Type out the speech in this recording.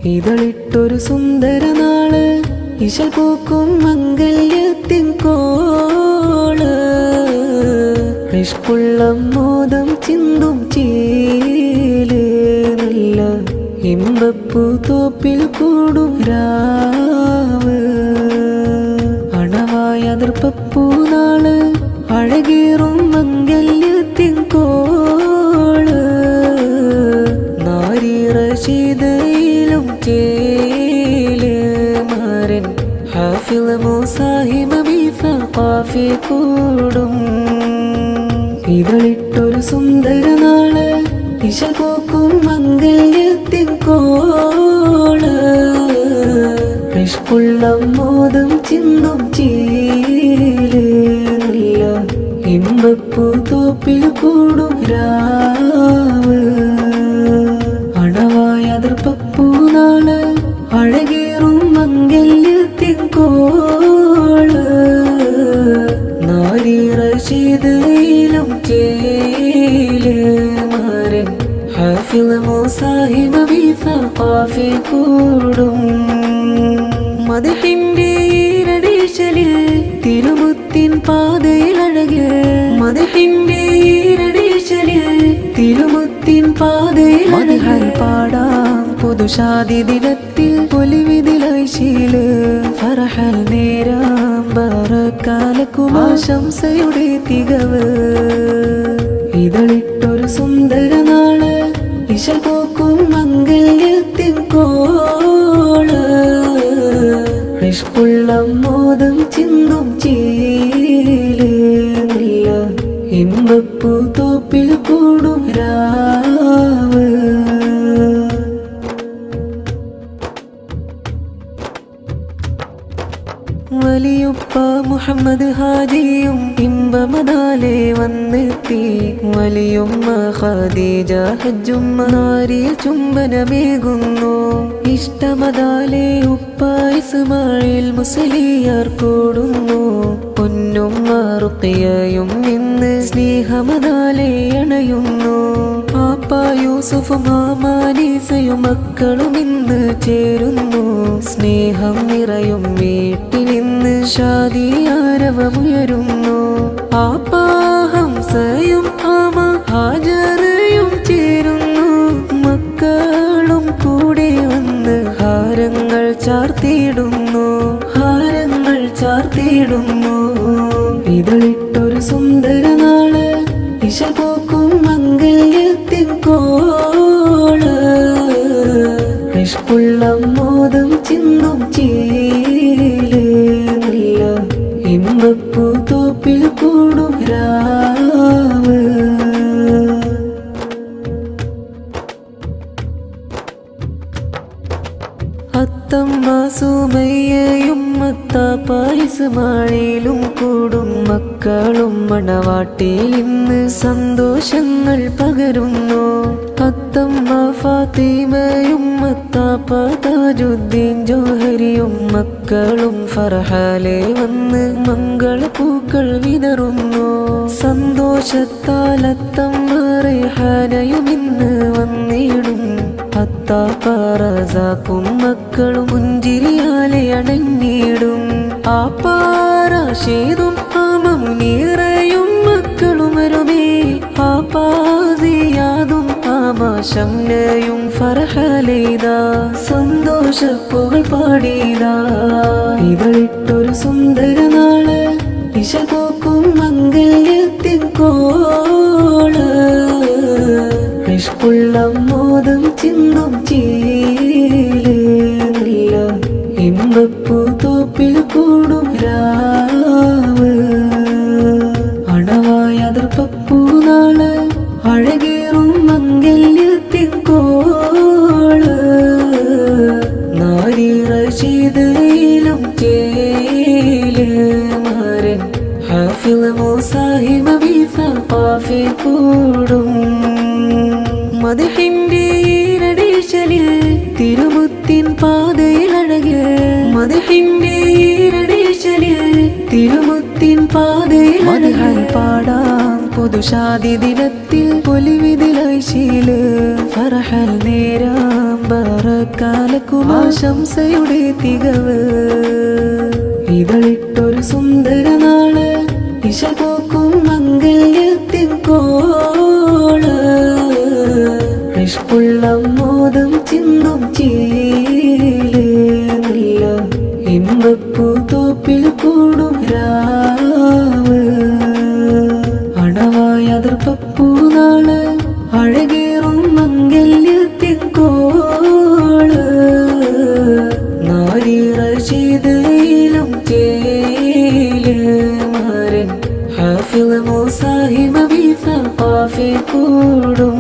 ഇതളിട്ടൊരു സുന്ദര നാള് ഇശൽ പൂക്കും മംഗല്യത്തിൻ കോള് ഇഷ്കുള്ള മോദം ചിന്തും ചീല് നല്ല ഇമ്പപ്പൂ തോപ്പിൽ കൂടും രാവ് അണവായ അതിർപ്പപ്പൂ നാള് അഴകേറും മംഗല്യത്തിൻ കോള് നാരി റഷീദയിലും ചേല് മാരൻ ഹാഫിള് മൂസാഹിമ ബിഫഖാഫി കൂടും ഇതളിട്ടൊരു സുന്ദര നാള് ഇശൽ പൂക്കും മംഗല്യത്തിൻ കോള് ഇഷ്കുള്ള മോദം ചിന്തും ചീല് നല്ല ഇമ്പപ്പൂ തോപ്പിൽ കൂടും രാവ് അണവായ അതിർപ്പപ്പൂ നാള് അഴകേറും മംഗല്യത്തിൻ കോള് നാരി റഷീദയിലും ചേല് മാരൻ ഹാഫിള് മൂസാഹിമ ബിഫഖാഫി കൂടും മദഹിന്റെ ഈരടീശലിൽ തിരുമുത്തിൻ പാതയിൽ അഴക് മദഹിന്റെ ഈരടീശലിൽ തിരുമുത്തിൻ പാതയിൽ മദഹൽ പാടാം പുതുശാദി ദിനത്തിൽ പൊലിവിതിലൈശീല് ഫറഹൽ നേരാം ബറക്കാലക്കും ആശംസയുടെ തികവ് ഇതളിട്ടൊരു സുന്ദര നാള് ഇശൽ പൂക്കും മംഗല്യത്തിൻ കോള് ഇഷ്കുള്ള മോദം ചിന്തും ചീല് നല്ല ഇമ്പപ്പൂ തോപ്പിൽ കൂടും രാവ് വലിയുപ്പ മുഹമ്മദ് ഹാജിയും ഇമ്പമതാലെ വന്നെത്തി വലിയുമ്മ ഖദീജ ഹജ്ജുമ്മ നാരിൽ ചുംബനമേകുന്നു ഇഷ്ടമതാലെ ഉപ്പ ഇസ്മായിൽ മുസ്ലിയാർ കൂടുന്നു പൊന്നുമ്മ റുഖിയയും ഇന്ന് സ്നേഹമതാലെ അണയുന്നു പാപ്പ യൂസുഫും മാമാനീസയും മക്കളും ഇന്ന് ചേരുന്നു സ്നേഹം നിറയും വീട്ടിലിന്ന് ഷാദിയാരവമുയരുന്നു പാപ്പാ ഹംസയും ആമ ഹാജറയും ചേരുന്നു മക്കളും കൂടെ വന്ന് ഹാരങ്ങൾ ചാർത്തിയിടുന്നു ഹാരങ്ങൾ ചാർത്തിയിടുന്നു ഇതളിട്ടൊരു സുന്ദര നാള് ഇശൽ പൂക്കും മംഗല്യത്തിൻ കോള് ഇഷ്കുള്ള മോദം ചിന്തും ചീല് നല്ല ഇമ്പപ്പൂ തോപ്പിൽ കൂടും രാവ് അത്തമ്മ സുമയ്യയും മത്താപ്പ ഇസ്മായിലും കൂടും മക്കളും മണവാട്ടിൽ ഇന്ന് സന്തോഷങ്ങൾ പകരുന്നു അത്തമ്മ ഫാത്തിമയും മത്താപ്പ താജുദ്ദീൻ ജോഹരിയും മക്കളും ഫർഹാലെ വന്ന് മംഗളപ്പൂക്കൾ വിതറുന്നു സന്തോഷത്താൽ അത്തമ്മ റേഹാനയും ഇന്ന് വന്നിടും അത്താപ്പ റസാഖും മക്കളും പുഞ്ചിരിയാലെ അടങ്ങിയിടും ആപ്പാറാഷീദും ആമമുനീറയും മക്കളും അരുമേ ആപ്പാസിയാദും ആമാശംനയും ഫർഹലൈദാ സന്തോഷപ്പുകൾ പാടിയതാ ഇതളിട്ടൊരു സുന്ദര നാള് ഇശൽ പൂക്കും മംഗല്യത്തിൻ കോള് ഇഷ്കുള്ള മോദം ചിന്തും ചീല് നല്ല ഇമ്പപ്പൂ തോപ്പിൽ കൂടും രാവ് അണവായ അതിർപ്പപ്പൂ നാള് അഴകേറും മംഗല്യത്തിൻ കോള് നാരി റഷീദയിലും ചേല് മാരൻ ഹാഫിള് മൂസാഹിമ ബിഫഖാഫി കൂടും മദഹിന്റെ ഈരടീശലിൽ തിരുമുത്തിൻ പാതയിൽ അഴക് മദഹിന്റെ ഈരടീശലിൽ തിരുമുത്തിൻ പാതയിൽ മദഹൽ പാടാം പുതുശാദി ദിനത്തിൽ പൊലിവിതിലായി കുറൈശില് ഫർഹൽ നേരാം ബറക്കാലക്കും ആശംസയുടെ തികവ്. ഇതളിട്ടൊരു സുന്ദര നാള് ഇശപോക്കും മംഗല്യത്തിൻ കോള്. ഇഷ്കുള്ള മോദം ചിന്തും ചീല് നല്ല ഇമ്പപ്പൂ തോപ്പിൽ കൂടും രാവ്. അണവായ അതിർപ്പപ്പൂ നാള് അഴകേറും മംഗല്യത്തിൻ കോള്. നാരി റഷീദിലും ചേല് മാരൻ ഹാഫിള് മൂസാഹിമ ബിസഖാഫി കൂടും.